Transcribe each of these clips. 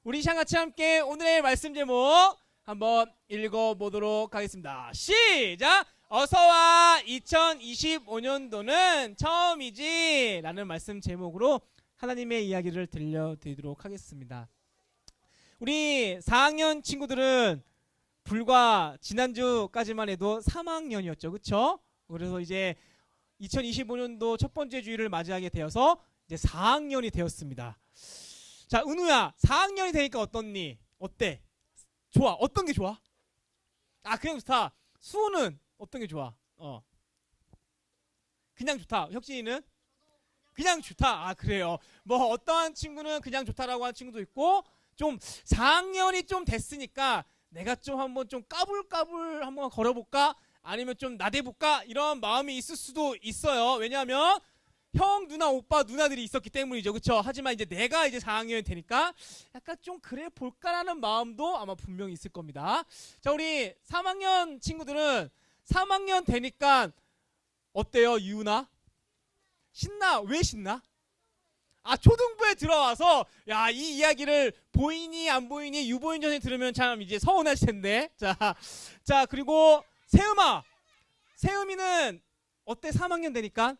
우리 시간 같이 함께 오늘의 말씀 제목 한번 읽어보도록 하겠습니다. 시작! 어서와 2025년도는 처음이지 라는 말씀 제목으로 하나님의 이야기를 들려드리도록 하겠습니다. 우리 4학년 친구들은 불과 지난주까지만 해도 3학년이었죠. 그쵸? 그래서 이제 2025년도 첫 번째 주일을 맞이하게 되어서 이제 4학년이 되었습니다. 자, 은우야, 4학년이 되니까 어떻니? 어때? 좋아. 어떤 게 좋아? 아, 그냥 좋다. 수호는 어떤 게 좋아? 그냥 좋다. 혁진이는? 그냥 좋다. 아, 그래요. 뭐 어떠한 친구는 그냥 좋다라고 하는 친구도 있고, 좀 4학년이 좀 됐으니까 내가 좀 한번 좀 까불까불 한번 걸어볼까? 아니면 좀 나대볼까? 이런 마음이 있을 수도 있어요. 왜냐하면 형, 누나, 오빠, 누나들이 있었기 때문이죠. 그쵸? 하지만 이제 내가 이제 4학년이 되니까 약간 좀 그래 볼까라는 마음도 아마 분명히 있을 겁니다. 자, 우리 3학년 친구들은 3학년 되니까 어때요, 유나? 신나? 왜 신나? 아, 초등부에 들어와서 야, 이 이야기를 보이니 안 보이니 유보인 전에 들으면 참 이제 서운하실 텐데. 자, 그리고 세음아. 세음이는 어때? 3학년 되니까?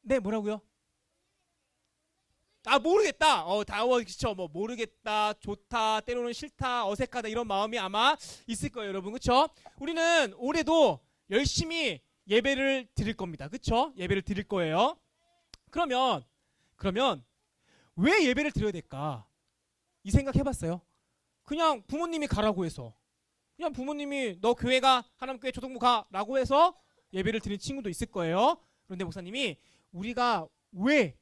네, 뭐라고요? 아, 모르겠다. 그쵸. 뭐 모르겠다, 좋다, 때로는 싫다, 어색하다 이런 마음이 아마 있을 거예요, 여러분. 그쵸? 우리는 올해도 열심히 예배를 드릴 겁니다. 그쵸? 예배를 드릴 거예요. 그러면 왜 예배를 드려야 될까? 이 생각 해봤어요? 그냥 부모님이 가라고 해서, 그냥 부모님이 너 교회 가, 하나님교회 초등부 가라고 해서 예배를 드린 친구도 있을 거예요. 그런데 목사님이 우리가 왜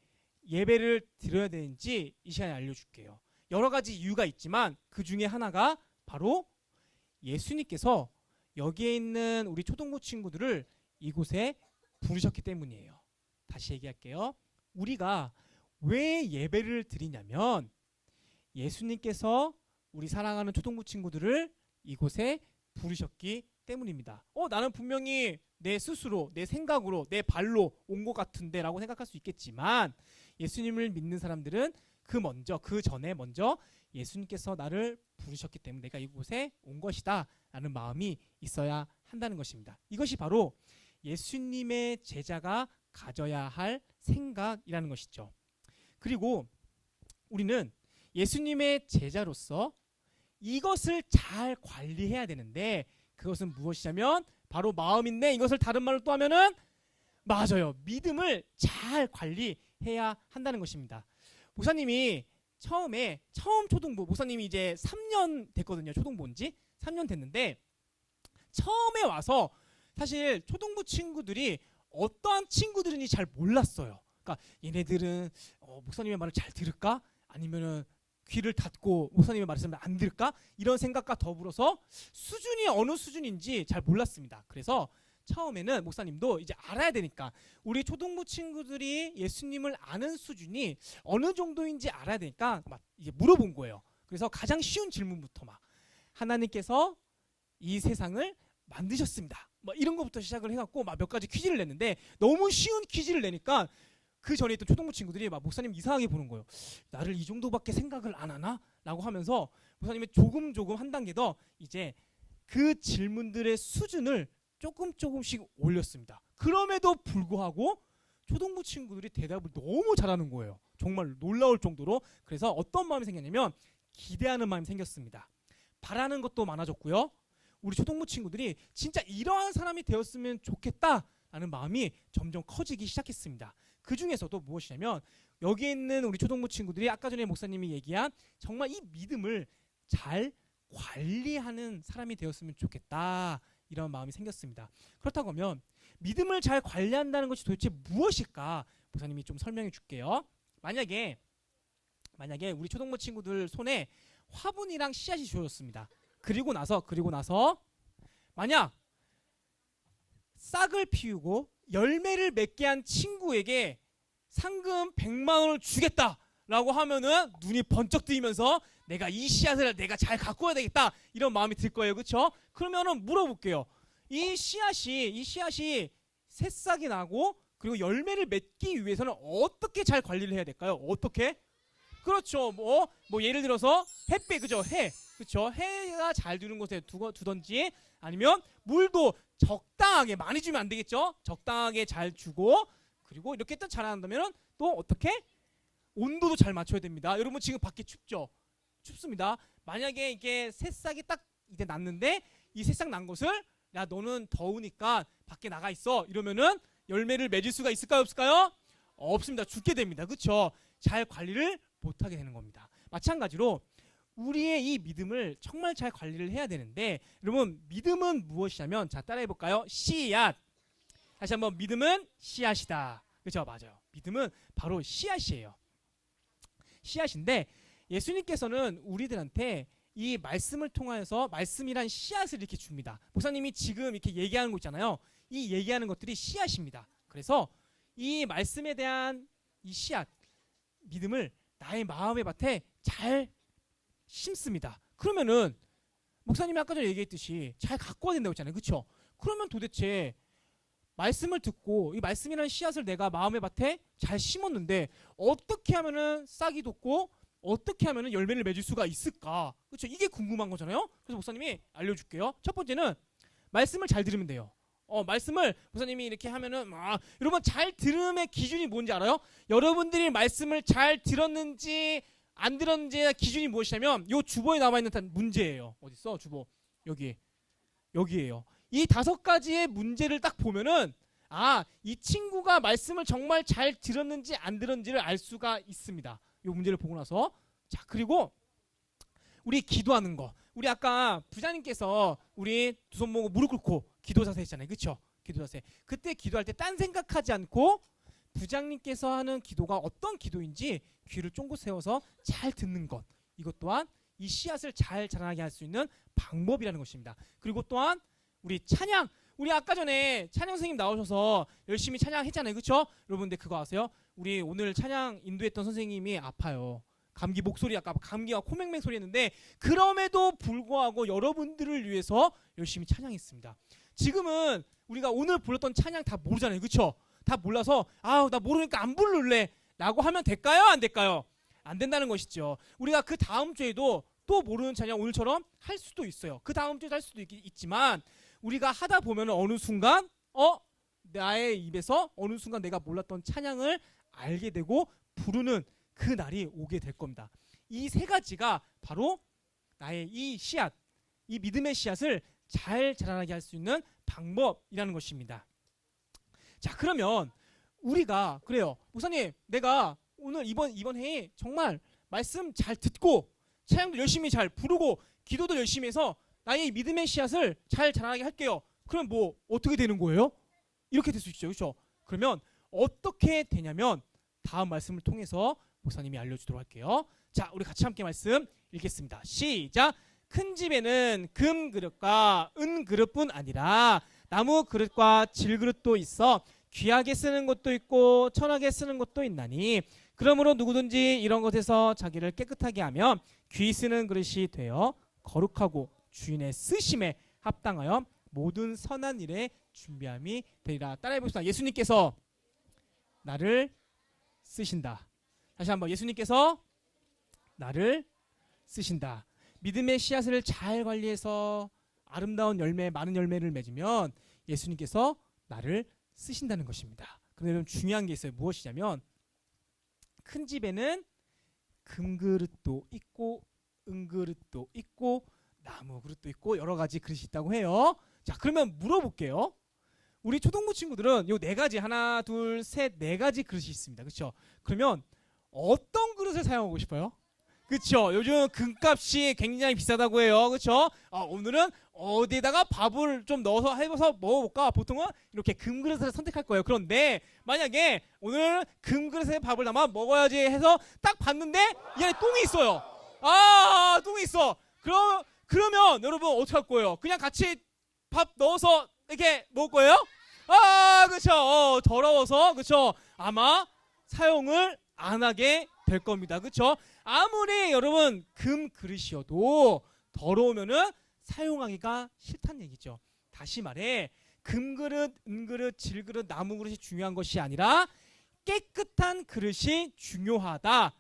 예배를 드려야 되는지 이 시간에 알려줄게요. 여러 가지 이유가 있지만 그 중에 하나가 바로 예수님께서 여기에 있는 우리 초등부 친구들을 이곳에 부르셨기 때문이에요. 다시 얘기할게요. 우리가 왜 예배를 드리냐면 예수님께서 우리 사랑하는 초등부 친구들을 이곳에 부르셨기 때문입니다. 나는 분명히 내 스스로, 내 생각으로, 내 발로 온 것 같은데 라고 생각할 수 있겠지만 예수님을 믿는 사람들은 그 전에 먼저 예수님께서 나를 부르셨기 때문에 내가 이곳에 온 것이다 라는 마음이 있어야 한다는 것입니다. 이것이 바로 예수님의 제자가 가져야 할 생각이라는 것이죠. 그리고 우리는 예수님의 제자로서 이것을 잘 관리해야 되는데 그것은 무엇이냐면 바로 마음인데 이것을 다른 말로 또 하면은 맞아요. 믿음을 잘 관리해야 한다는 것입니다. 목사님이 처음 초등부, 목사님이 이제 3년 됐거든요. 초등부 온 지 3년 됐는데 처음에 와서 사실 초등부 친구들이 어떠한 친구들인지 잘 몰랐어요. 그러니까 얘네들은 목사님의 말을 잘 들을까? 아니면은 귀를 닫고 목사님의 말씀을 안 들을까? 이런 생각과 더불어서 수준이 어느 수준인지 잘 몰랐습니다. 그래서 처음에는 목사님도 이제 알아야 되니까 우리 초등부 친구들이 예수님을 아는 수준이 어느 정도인지 알아야 되니까 막 이제 물어본 거예요. 그래서 가장 쉬운 질문부터 막 하나님께서 이 세상을 만드셨습니다. 뭐 이런 것부터 시작을 해갖고 막 몇 가지 퀴즈를 냈는데 너무 쉬운 퀴즈를 내니까 그 전에 있던 초등부 친구들이 막 목사님 이상하게 보는 거예요. 나를 이 정도밖에 생각을 안 하나? 라고 하면서 목사님이 조금 한 단계 더 이제 그 질문들의 수준을 조금씩 올렸습니다. 그럼에도 불구하고 초등부 친구들이 대답을 너무 잘하는 거예요. 정말 놀라울 정도로. 그래서 어떤 마음이 생겼냐면 기대하는 마음이 생겼습니다. 바라는 것도 많아졌고요. 우리 초등부 친구들이 진짜 이러한 사람이 되었으면 좋겠다라는 마음이 점점 커지기 시작했습니다. 그 중에서도 무엇이냐면 여기에 있는 우리 초등부 친구들이 아까 전에 목사님이 얘기한 정말 이 믿음을 잘 관리하는 사람이 되었으면 좋겠다. 이런 마음이 생겼습니다. 그렇다고 하면 믿음을 잘 관리한다는 것이 도대체 무엇일까? 목사님이 좀 설명해 줄게요. 만약에 우리 초등부 친구들 손에 화분이랑 씨앗이 주어졌습니다. 그리고 나서 만약 싹을 피우고 열매를 맺게 한 친구에게 상금 100만 원을 주겠다라고 하면은 눈이 번쩍 뜨이면서 내가 이 씨앗을 내가 잘 가꿔야 되겠다 이런 마음이 들 거예요. 그렇죠? 그러면은 물어볼게요. 이 씨앗이 새싹이 나고 그리고 열매를 맺기 위해서는 어떻게 잘 관리를 해야 될까요? 어떻게? 그렇죠. 뭐 예를 들어서 햇빛, 그죠? 그렇죠. 해가 잘 드는 곳에 두던지 아니면 물도 적당하게 많이 주면 안 되겠죠? 적당하게 잘 주고 그리고 이렇게 또 자란다면은 또 어떻게? 온도도 잘 맞춰야 됩니다. 여러분 지금 밖에 춥죠? 춥습니다. 만약에 이게 새싹이 딱 이제 났는데 이 새싹 난 것을 야 너는 더우니까 밖에 나가 있어 이러면은 열매를 맺을 수가 있을까요? 없을까요? 없습니다. 죽게 됩니다. 그렇죠? 잘 관리를 못하게 되는 겁니다. 마찬가지로 우리의 이 믿음을 정말 잘 관리를 해야 되는데 여러분 믿음은 무엇이냐면 자 따라해볼까요? 씨앗. 다시 한번 믿음은 씨앗이다. 그렇죠? 맞아요. 믿음은 바로 씨앗이에요. 씨앗인데 예수님께서는 우리들한테 이 말씀을 통하여서 말씀이란 씨앗을 이렇게 줍니다. 목사님이 지금 이렇게 얘기하는 거 있잖아요. 이 얘기하는 것들이 씨앗입니다. 그래서 이 말씀에 대한 이 씨앗, 믿음을 나의 마음의 밭에 잘 심습니다. 그러면은 목사님이 아까 전에 얘기했듯이 잘 가꿔야 된다고 했잖아요. 그렇죠? 그러면 도대체 말씀을 듣고 이 말씀이라는 씨앗을 내가 마음의 밭에 잘 심었는데 어떻게 하면은 싹이 돋고 어떻게 하면은 열매를 맺을 수가 있을까? 그렇죠? 이게 궁금한 거잖아요. 그래서 목사님이 알려줄게요. 첫 번째는 말씀을 잘 들으면 돼요. 말씀을 목사님이 이렇게 하면은 여러분 잘 들음의 기준이 뭔지 알아요? 여러분들이 말씀을 잘 들었는지 안 들었는지의 기준이 무엇이냐면 요 주보에 남아 있는 문제예요. 어디 있어? 주보 여기에요. 이 5가지의 문제를 딱 보면은 이 친구가 말씀을 정말 잘 들었는지 안 들었는지를 알 수가 있습니다. 이 문제를 보고 나서 자 그리고 우리 기도하는 거 우리 아까 부자님께서 우리 두 손 모으고 무릎 꿇고 기도 자세 했잖아요. 그렇죠? 기도 자세 그때 기도할 때 딴 생각하지 않고 부장님께서 하는 기도가 어떤 기도인지 귀를 쫑긋 세워서 잘 듣는 것 이것 또한 이 씨앗을 잘 자라나게 할 수 있는 방법이라는 것입니다. 그리고 또한 우리 찬양 우리 아까 전에 찬양 선생님 나오셔서 열심히 찬양했잖아요. 그렇죠? 여러분들 그거 아세요? 우리 오늘 찬양 인도했던 선생님이 아파요. 감기 목소리 아까 감기가 코맹맹 소리 했는데 그럼에도 불구하고 여러분들을 위해서 열심히 찬양했습니다. 지금은 우리가 오늘 불렀던 찬양 다 모르잖아요. 그렇죠? 다 몰라서 나 모르니까 안 부를래 라고 하면 될까요? 안 될까요? 안 된다는 것이죠. 우리가 그 다음 주에도 또 모르는 찬양 오늘처럼 할 수도 있어요. 그 다음 주에도 할 수도 있지만 우리가 하다 보면 어느 순간 나의 입에서 어느 순간 내가 몰랐던 찬양을 알게 되고 부르는 그 날이 오게 될 겁니다. 이 3가지가 바로 나의 이 씨앗, 이 믿음의 씨앗을 잘 자라나게 할 수 있는 방법이라는 것입니다. 자 그러면 우리가 그래요. 목사님 내가 오늘 이번 해에 정말 말씀 잘 듣고 찬양도 열심히 잘 부르고 기도도 열심히 해서 나의 믿음의 씨앗을 잘 자라나게 할게요. 그럼 뭐 어떻게 되는 거예요? 이렇게 될 수 있죠. 그렇죠? 그러면 어떻게 되냐면 다음 말씀을 통해서 목사님이 알려주도록 할게요. 자 우리 같이 함께 말씀 읽겠습니다. 시작. 큰 집에는 금 그릇과 은 그릇뿐 아니라 나무 그릇과 질 그릇도 있어 귀하게 쓰는 것도 있고 천하게 쓰는 것도 있나니 그러므로 누구든지 이런 것에서 자기를 깨끗하게 하면 귀 쓰는 그릇이 되어 거룩하고 주인의 쓰심에 합당하여 모든 선한 일에 준비함이 되리라. 따라해봅시다. 예수님께서 나를 쓰신다. 다시 한번 예수님께서 나를 쓰신다. 믿음의 씨앗을 잘 관리해서 아름다운 열매, 많은 열매를 맺으면 예수님께서 나를 쓰신다는 것입니다. 그런데 중요한 게 있어요. 무엇이냐면 큰 집에는 금그릇도 있고 은그릇도 있고 나무 그릇도 있고 여러 가지 그릇이 있다고 해요. 자 그러면 물어볼게요. 우리 초등부 친구들은 요 4가지 하나 둘 셋 4가지 그릇이 있습니다. 그렇죠? 그러면 어떤 그릇을 사용하고 싶어요? 그렇죠? 요즘 금값이 굉장히 비싸다고 해요. 그렇죠? 오늘은 어디에다가 밥을 좀 넣어서 해서 먹어볼까? 보통은 이렇게 금그릇을 선택할 거예요. 그런데 만약에 오늘 금그릇에 밥을 담아 먹어야지 해서 딱 봤는데 이 안에 똥이 있어요. 아, 똥이 있어. 그러면 여러분 어떻게 할 거예요? 그냥 같이 밥 넣어서 이렇게 먹을 거예요? 아, 그렇죠. 더러워서 그렇죠. 아마 사용을 안 하게 될 겁니다. 그렇죠? 아무리 여러분 금 그릇이어도 더러우면은 사용하기가 싫다는 얘기죠. 다시 말해 금그릇, 은그릇, 질그릇, 나무그릇이 중요한 것이 아니라 깨끗한 그릇이 중요하다.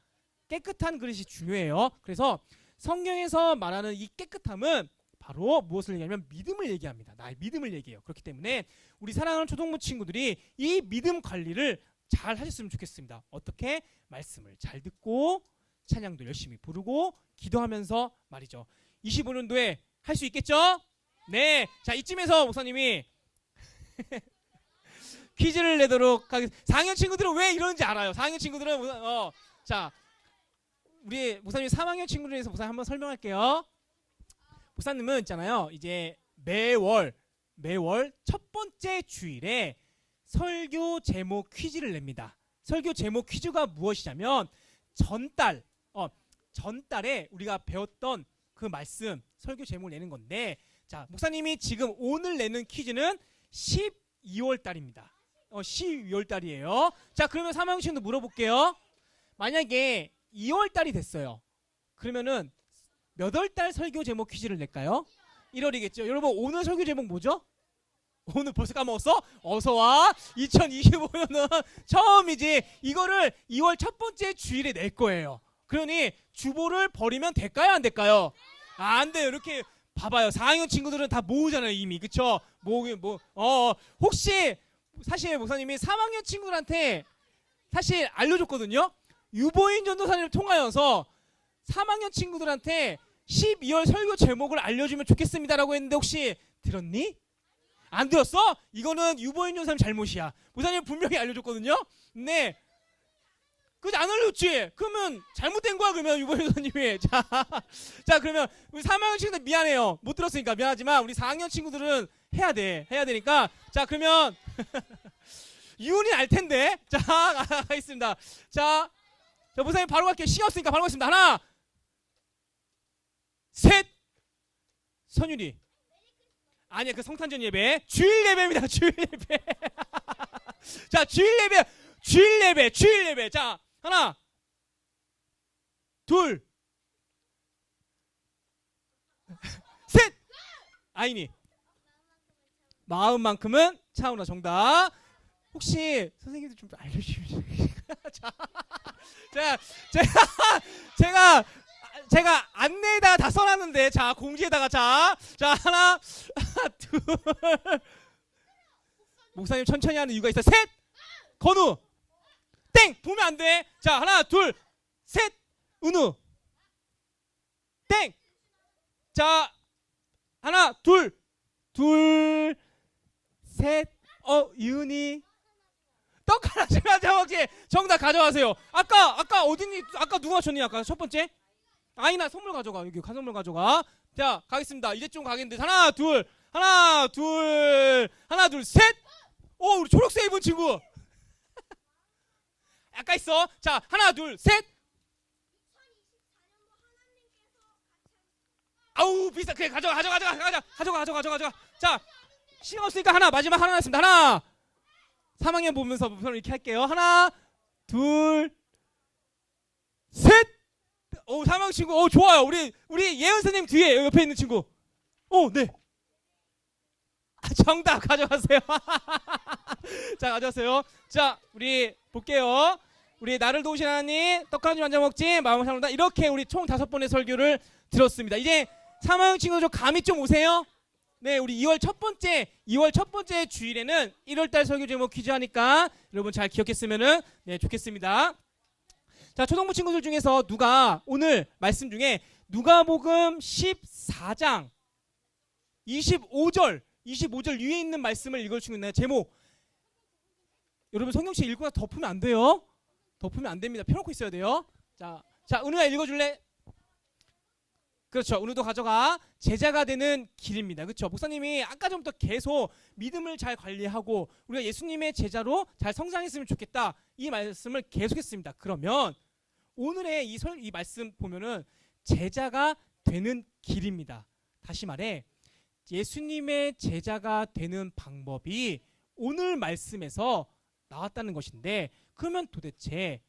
깨끗한 그릇이 중요해요. 그래서 성경에서 말하는 이 깨끗함은 바로 무엇을 얘기하냐면 믿음을 얘기합니다. 나의 믿음을 얘기해요. 그렇기 때문에 우리 사랑하는 초등부 친구들이 이 믿음 관리를 잘 하셨으면 좋겠습니다. 어떻게? 말씀을 잘 듣고 찬양도 열심히 부르고 기도하면서 말이죠. 25년도에 할 수 있겠죠? 네. 자, 이쯤에서 목사님이 퀴즈를 내도록 하겠습니다. 4학년 친구들은 왜 이러는지 알아요. 4학년 친구들은 자, 우리 목사님 3학년 친구들에 대해서 목사님 한번 설명할게요. 목사님은 있잖아요. 이제 매월 첫 번째 주일에 설교 제목 퀴즈를 냅니다. 설교 제목 퀴즈가 무엇이냐면 전달에 우리가 배웠던 그 말씀 설교 제목을 내는 건데, 자, 목사님이 지금 오늘 내는 퀴즈는 12월 달입니다. 12월 달이에요. 자, 그러면 3학년 친구도 물어볼게요. 만약에 2월 달이 됐어요. 그러면은 몇 월 달 설교 제목 퀴즈를 낼까요? 1월이겠죠. 여러분 오늘 설교 제목 뭐죠? 오늘 벌써 까먹었어? 어서와. 2025년은 처음이지. 이거를 2월 첫 번째 주일에 낼 거예요. 그러니 주보를 버리면 될까요? 안 될까요? 안 돼요. 이렇게 봐봐요. 4학년 친구들은 다 모으잖아요. 이미. 그쵸? 혹시 사실 목사님이 3학년 친구들한테 사실 알려줬거든요. 유보인 전도사님을 통하여서 3학년 친구들한테 12월 설교 제목을 알려주면 좋겠습니다라고 했는데 혹시 들었니? 안 들었어? 이거는 유보인 전도사님 잘못이야. 목사님 분명히 알려줬거든요. 네. 그거 안 알려줬지? 그러면 잘못된 거야. 그러면 유보인 전도사님이. 자, 그러면 우리 3학년 친구들 미안해요. 못 들었으니까 미안하지만 우리 4학년 친구들은 해야 되니까. 자, 그러면 유은이 알 텐데. 자, 가겠습니다. 자, 목사님 바로 갈게요. 시간 없으니까 바로 가겠습니다. 하나, 셋. 선율이. 아니야, 그 성탄절 예배. 주일 예배입니다. 주일 예배. 자, 주일 예배. 자, 하나, 둘, 셋. 아이니. 마음만큼은 차오나 정답. 혹시 선생님들 좀 알려주시면. 제가 안내에다가 다 써놨는데, 자, 공지에다가 자 하나, 둘. 목사님 천천히 하는 이유가 있어. 셋. 건우. 땡. 보면 안 돼. 자, 하나, 둘, 셋. 은우. 땡. 자, 하나, 둘, 셋. 유은이. 떡 하나 가져오지. 정답 가져가세요. 아까 어딨니? 아까 누가 줬니? 아까 첫 번째? 아이나 선물 가져가. 여기 선물 가져가. 자, 가겠습니다. 이제 좀 가겠는데. 하나, 둘, 셋. 우리 초록색 입은 친구. 아까 있어. 자, 하나, 둘, 셋. 아우, 비싸. 그래, 가져가. 자, 시간 없으니까 마지막 하나 났습니다. 하나. 3학년 보면서 이렇게 할게요. 하나, 둘, 셋. 3학년 친구. 좋아요. 우리 예은 선생님 뒤에 옆에 있는 친구. 네. 정답 가져가세요. 자, 가져가세요. 자, 우리 볼게요. 우리 나를 도우신 하나님, 떡 한 줄 앉아 먹지 마음을 사랑한다. 이렇게 우리 총 5번의 설교를 들었습니다. 이제 3학년 친구들 좀 감이 좀 오세요? 네, 우리 2월 첫 번째 주일에는 1월달 설교 제목 퀴즈 하니까 여러분 잘 기억했으면은 좋겠습니다. 자, 초등부 친구들 중에서 누가 오늘 말씀 중에 누가복음 14장 25절 위에 있는 말씀을 읽을 수 있나요? 제목. 여러분 성경책 읽고 나서 덮으면 안 돼요. 덮으면 안 됩니다. 펴놓고 있어야 돼요. 자, 은우야 읽어줄래? 그렇죠. 오늘도 가져가 제자가 되는 길입니다. 그렇죠. 목사님이 아까 전부터 계속 믿음을 잘 관리하고 우리가 예수님의 제자로 잘 성장했으면 좋겠다 이 말씀을 계속했습니다. 그러면 오늘의 이 말씀 보면은 제자가 되는 길입니다. 다시 말해 예수님의 제자가 되는 방법이 오늘 말씀에서 나왔다는 것인데, 그러면 도대체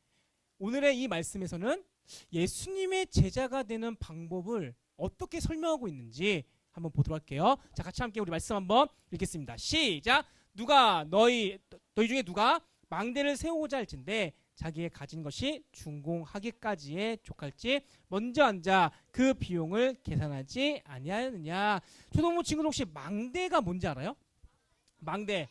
오늘의 이 말씀에서는 예수님의 제자가 되는 방법을 어떻게 설명하고 있는지 한번 보도록 할게요. 자, 같이 함께 우리 말씀 한번 읽겠습니다. 시작. 누가 너희 중에 누가 망대를 세우고자 할진대 자기의 가진 것이 준공하기까지에 족할지 먼저 앉아 그 비용을 계산하지 아니하느냐. 초등부 친구들 혹시 망대가 뭔지 알아요? 망대.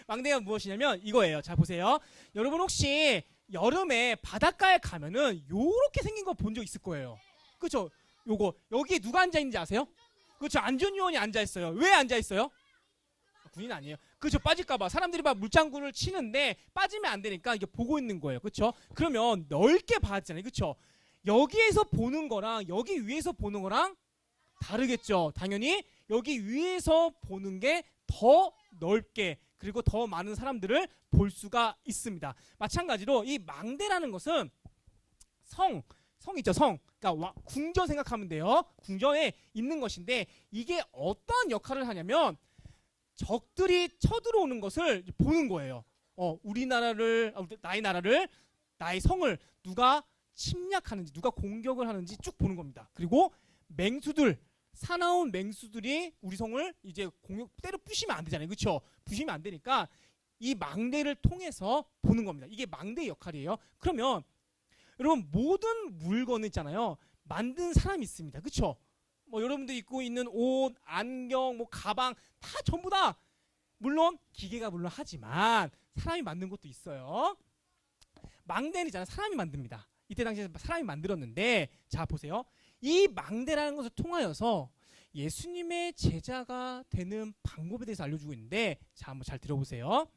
망대가 무엇이냐면 이거예요. 자, 보세요. 여러분 혹시 여름에 바닷가에 가면은 요렇게 생긴 거 본 적 있을 거예요. 그렇죠? 요거 여기 누가 앉아 있는지 아세요? 그렇죠. 안전요원이 앉아 있어요. 왜 앉아 있어요? 군인 아니에요. 그렇죠. 빠질까봐 사람들이 막 물장구를 치는데 빠지면 안 되니까 이게 보고 있는 거예요. 그렇죠? 그러면 넓게 봐야잖아요. 그렇죠? 여기에서 보는 거랑 여기 위에서 보는 거랑 다르겠죠. 당연히 여기 위에서 보는 게 더 넓게 그리고 더 많은 사람들을 볼 수가 있습니다. 마찬가지로 이 망대라는 것은 성 있죠. 성. 그러니까 궁전 생각하면 돼요. 궁전에 있는 것인데 이게 어떠한 역할을 하냐면 적들이 쳐들어오는 것을 보는 거예요. 우리나라를 나의 성을 누가 침략하는지 누가 공격을 하는지 쭉 보는 겁니다. 그리고 맹수들 사나운 맹수들이 우리 성을 이제 때려 부시면 안 되잖아요. 그렇죠? 부시면 안 되니까 이 망대를 통해서 보는 겁니다. 이게 망대의 역할이에요. 그러면 여러분 모든 물건을 있잖아요. 만든 사람이 있습니다. 그렇죠? 뭐 여러분들 입고 있는 옷, 안경, 뭐 가방 다 전부 다 물론 기계가 물론 하지만 사람이 만든 것도 있어요. 망대는 있잖아요. 사람이 만듭니다. 이때 당시에 사람이 만들었는데 자 보세요. 이 망대라는 것을 통하여서 예수님의 제자가 되는 방법에 대해서 알려주고 있는데 자 한번 잘 들어보세요.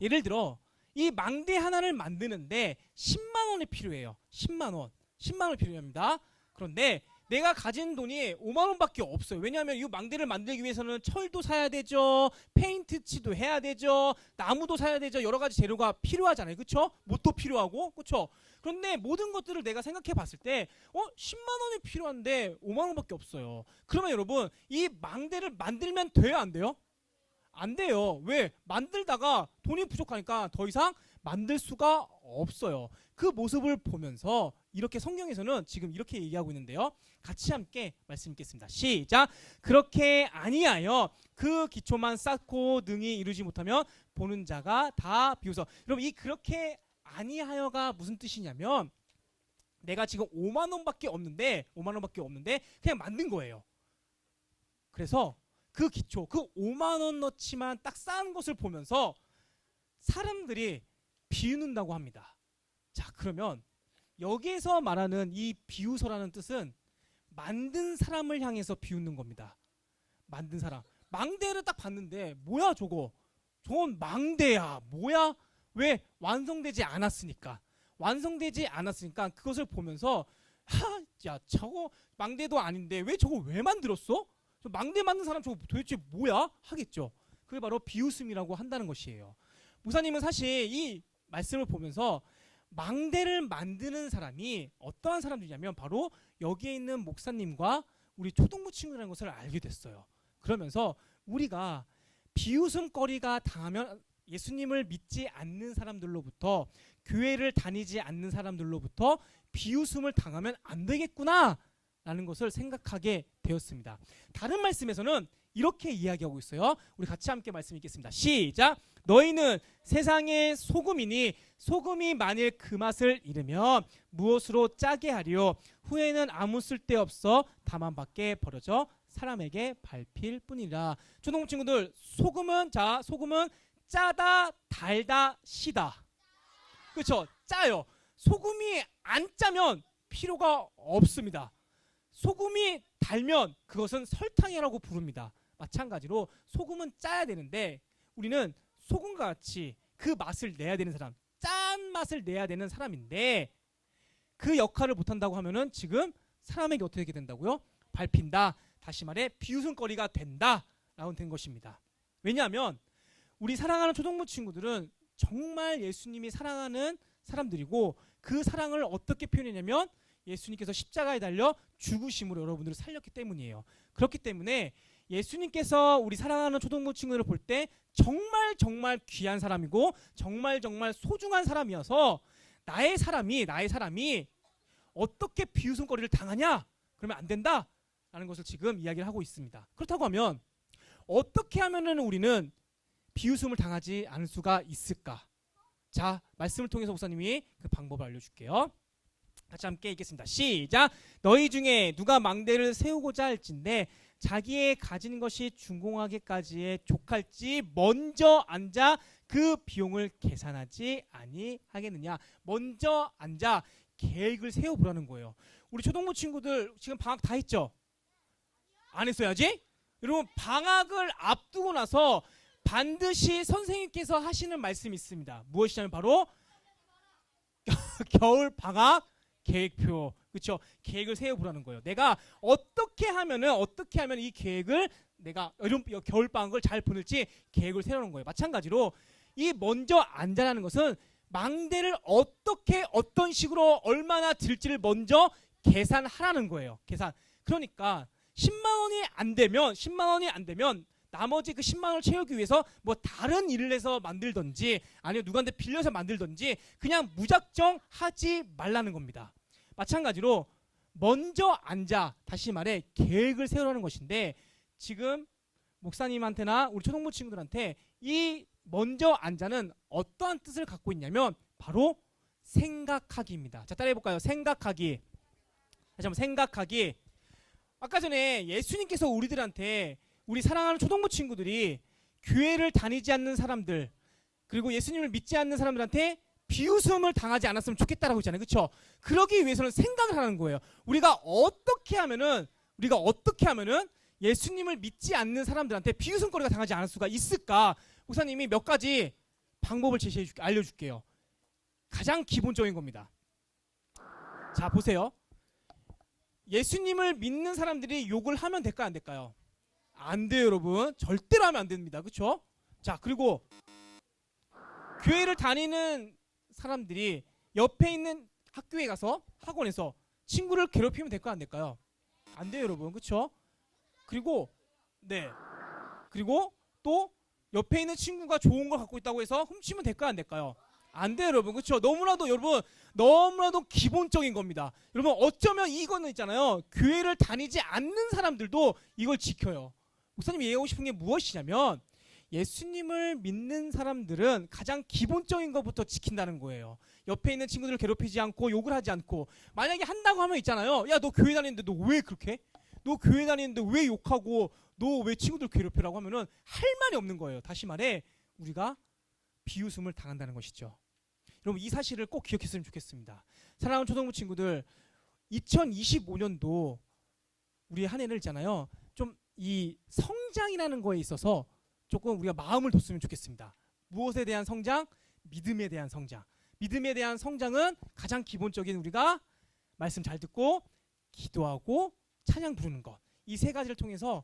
예를 들어 이 망대 하나를 만드는데 10만 원이 필요해요. 10만 원 필요합니다. 그런데 내가 가진 돈이 5만 원밖에 없어요. 왜냐하면 이 망대를 만들기 위해서는 철도 사야 되죠. 페인트 칠도 해야 되죠. 나무도 사야 되죠. 여러 가지 재료가 필요하잖아요. 그렇죠? 못도 필요하고. 그렇죠? 그런데 모든 것들을 내가 생각해 봤을 때 10만 원이 필요한데 5만 원밖에 없어요. 그러면 여러분 이 망대를 만들면 돼요? 안 돼요? 안 돼요. 왜? 만들다가 돈이 부족하니까 더 이상 만들 수가 없어요. 그 모습을 보면서 이렇게 성경에서는 지금 이렇게 얘기하고 있는데요. 같이 함께 말씀 읽겠습니다. 시작. 그렇게 아니하여 그 기초만 쌓고 능히 이루지 못하면 보는 자가 다 비웃어. 여러분 이 그렇게 아니하여가 무슨 뜻이냐면 내가 지금 5만 원밖에 없는데 그냥 만든 거예요. 그래서 그 기초, 그 5만 원 넣지만 딱 쌓은 것을 보면서 사람들이 비웃는다고 합니다. 자, 그러면 여기에서 말하는 이 비웃어라는 뜻은 만든 사람을 향해서 비웃는 겁니다. 만든 사람. 망대를 딱 봤는데 뭐야 저거? 저건 망대야. 뭐야? 왜? 완성되지 않았으니까. 그것을 보면서 야 저거 망대도 아닌데 왜 저거 왜 만들었어? 저 망대 만든 사람 저거 도대체 뭐야? 하겠죠. 그게 바로 비웃음이라고 한다는 것이에요. 목사님은 사실 이 말씀을 보면서 망대를 만드는 사람이 어떠한 사람들이냐면 바로 여기에 있는 목사님과 우리 초등부 친구라는 것을 알게 됐어요. 그러면서 우리가 비웃음거리가 당하면 예수님을 믿지 않는 사람들로부터 교회를 다니지 않는 사람들로부터 비웃음을 당하면 안 되겠구나 라는 것을 생각하게 되었습니다. 다른 말씀에서는 이렇게 이야기하고 있어요. 우리 같이 함께 말씀 읽겠습니다. 시작. 너희는 세상의 소금이니 소금이 만일 그 맛을 잃으면 무엇으로 짜게 하리요? 후에는 아무 쓸데없어 다만 밖에 버려져 사람에게 밟힐 뿐이라. 초등부 친구들 소금은 짜다 달다 시다. 그렇죠? 짜요. 소금이 안 짜면 필요가 없습니다. 소금이 달면 그것은 설탕이라고 부릅니다. 마찬가지로 소금은 짜야 되는데 우리는 소금과 같이 그 맛을 내야 되는 사람, 짠 맛을 내야 되는 사람인데 그 역할을 못한다고 하면은 지금 사람에게 어떻게 된다고요? 밟힌다. 다시 말해 비웃음거리가 된다라고 된 것입니다. 왜냐하면 우리 사랑하는 초등부 친구들은 정말 예수님이 사랑하는 사람들이고 그 사랑을 어떻게 표현했냐면 예수님께서 십자가에 달려 죽으심으로 여러분들을 살렸기 때문이에요. 그렇기 때문에 예수님께서 우리 사랑하는 초등부 친구들을 볼 때 정말 정말 귀한 사람이고 정말 정말 소중한 사람이어서 나의 사람이 어떻게 비웃음거리를 당하냐? 그러면 안 된다라는 것을 지금 이야기를 하고 있습니다. 그렇다고 하면 어떻게 하면은 우리는 비웃음을 당하지 않을 수가 있을까? 자, 말씀을 통해서 목사님이 그 방법을 알려줄게요. 같이 함께 읽겠습니다. 시작. 너희 중에 누가 망대를 세우고자 할진대 자기의 가진 것이 준공하기까지에 족할지 먼저 앉아 그 비용을 계산하지 아니하겠느냐. 먼저 앉아 계획을 세워보라는 거예요. 우리 초등부 친구들 지금 방학 다 했죠? 안 했어야지? 여러분 방학을 앞두고 나서 반드시 선생님께서 하시는 말씀이 있습니다. 무엇이냐면 바로 겨울 방학 계획표. 그렇죠? 계획을 세워보라는 거예요. 내가 어떻게 하면 이 계획을 내가 겨울 방학을 잘 보낼지 계획을 세우는 거예요. 마찬가지로 이 먼저 앉아라는 것은 망대를 어떻게 어떤 식으로 얼마나 들지를 먼저 계산하라는 거예요. 계산. 그러니까 10만 원이 안 되면 나머지 그 10만 원을 채우기 위해서 뭐 다른 일을 해서 만들든지 아니면 누구한테 빌려서 만들든지 그냥 무작정 하지 말라는 겁니다. 마찬가지로 먼저 앉아 다시 말해 계획을 세우라는 것인데 지금 목사님한테나 우리 초등부 친구들한테 이 먼저 앉아는 어떠한 뜻을 갖고 있냐면 바로 생각하기입니다. 자, 따라해볼까요? 생각하기. 다시 한번 생각하기. 아까 전에 예수님께서 우리들한테 우리 사랑하는 초등부 친구들이 교회를 다니지 않는 사람들 그리고 예수님을 믿지 않는 사람들한테 비웃음을 당하지 않았으면 좋겠다라고 했잖아요. 그렇죠? 그러기 위해서는 생각을 하는 거예요. 우리가 어떻게 하면은 예수님을 믿지 않는 사람들한테 비웃음거리가 당하지 않을 수가 있을까? 목사님이 몇 가지 방법을 알려줄게요. 가장 기본적인 겁니다. 자, 보세요. 예수님을 믿는 사람들이 욕을 하면 될까요? 안 될까요? 안 돼요, 여러분. 절대로 하면 안 됩니다. 그렇죠? 자, 그리고 교회를 다니는 사람들이 옆에 있는 학교에 가서 학원에서 친구를 괴롭히면 될까요? 안 될까요? 안 돼요, 여러분. 그렇죠? 그리고 또 옆에 있는 친구가 좋은 걸 갖고 있다고 해서 훔치면 될까요? 안 될까요? 안 돼요, 여러분. 그렇죠? 너무나도 기본적인 겁니다. 여러분 어쩌면 이거는 있잖아요. 교회를 다니지 않는 사람들도 이걸 지켜요. 목사님이 얘기하고 싶은 게 무엇이냐면 예수님을 믿는 사람들은 가장 기본적인 것부터 지킨다는 거예요. 옆에 있는 친구들을 괴롭히지 않고 욕을 하지 않고 만약에 한다고 하면 있잖아요. 야, 너 교회 다니는데 너 왜 그렇게 해? 너 교회 다니는데 왜 욕하고 너 왜 친구들 괴롭히라고 하면은 할 말이 없는 거예요. 다시 말해 우리가 비웃음을 당한다는 것이죠. 여러분 이 사실을 꼭 기억했으면 좋겠습니다. 사랑하는 초등부 친구들 2025년도 우리 한 해를 있잖아요. 좀 이 성장이라는 거에 있어서 조금 우리가 마음을 뒀으면 좋겠습니다. 무엇에 대한 성장? 믿음에 대한 성장. 믿음에 대한 성장은 가장 기본적인 우리가 말씀 잘 듣고 기도하고 찬양 부르는 것. 이 세 가지를 통해서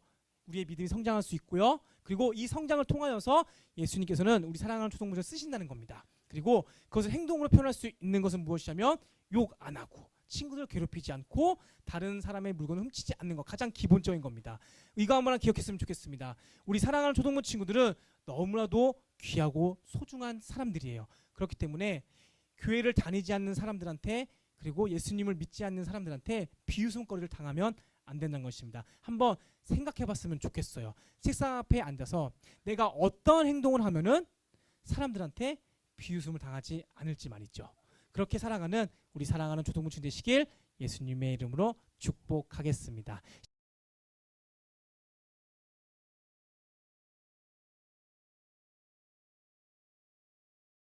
우리의 믿음이 성장할 수 있고요. 그리고 이 성장을 통하여서 예수님께서는 우리 사랑하는 초등부를 쓰신다는 겁니다. 그리고 그것을 행동으로 표현할 수 있는 것은 무엇이냐면 욕 안 하고 친구들 괴롭히지 않고 다른 사람의 물건을 훔치지 않는 것 가장 기본적인 겁니다. 이거 한번 기억했으면 좋겠습니다. 우리 사랑하는 초등부 친구들은 너무나도 귀하고 소중한 사람들이에요. 그렇기 때문에 교회를 다니지 않는 사람들한테 그리고 예수님을 믿지 않는 사람들한테 비웃음거리를 당하면 안 된다는 것입니다. 한번 생각해봤으면 좋겠어요. 책상 앞에 앉아서 내가 어떤 행동을 하면은 사람들한테 비웃음을 당하지 않을지 말이죠. 그렇게 살아가는 우리 사랑하는 초등부 친구들 되시길 예수님의 이름으로 축복하겠습니다.